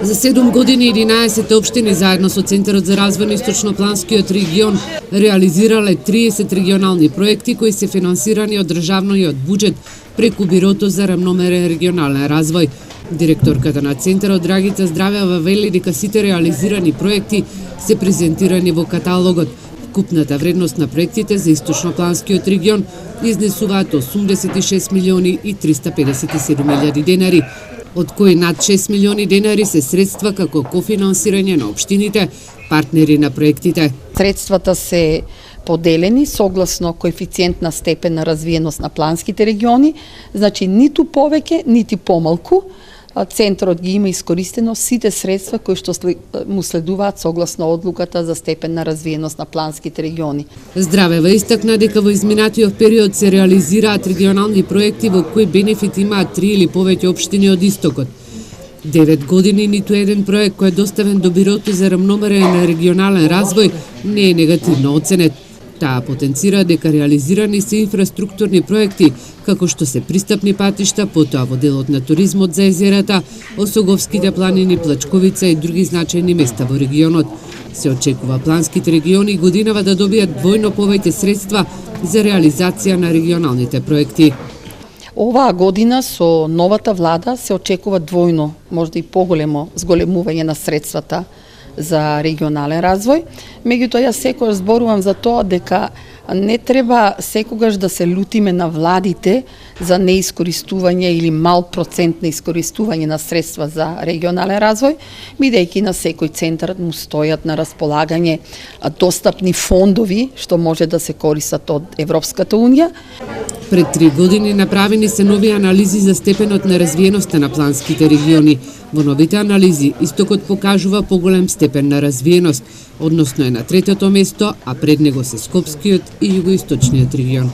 За 7 години 11 општини заедно со Центарот за развој на Источнопланскиот регион реализирале 30 регионални проекти кои се финансирани од државниот буџет преку Бирото за рамномерен регионален развој. Директорката на Центарот Драгица Здравјева вели дека сите реализирани проекти се презентирани во каталогот. Купната вредност на проектите за Источнопланскиот регион изнесуваат 86 милиони и 357 илјади денари, од кои над 6 милиони денари се средства како кофинансирање на општините, партнери на проектите. Средствата се поделени согласно коефициент на степен на развиеност на планските региони, значи ниту повеќе, нити помалку. Центарот ги има искористено сите средства кои што му следуваат согласно одлуката за степен на развиеност на планските региони. Здравева истакна дека во изминатиот период се реализираат регионални проекти во кои бенефит имаат 3 или повеќе општини од истокот. 9 години ниту еден проект кој е доставен до Бирото за рамномерен регионален развој не е негативно оценет. Таа потенцира дека реализирани се инфраструктурни проекти, како што се пристапни патишта, потоа во делот на туризмот за езерата, Осоговските планини, Плачковица и други значајни места во регионот. Се очекува планските региони годинава да добијат двојно повеќе средства за реализација на регионалните проекти. Оваа година со новата влада се очекува двојно, можда и поголемо зголемување на средствата за регионален развој. Меѓутоа, јас секогаш зборувам за тоа дека не треба секогаш да се лутиме на владите за неискористување или мал процент на искористување на средства за регионален развој, бидејќи на секој центар му стојат на располагање достапни фондови што може да се користат од Европската унија. Пред 3 години направени се нови анализи за степенот на развиеноста на планските региони. Во новите анализи истокот покажува поголем степен на развиеност, односно е на третото место, а пред него се Скопскиот и југоисточниот регион.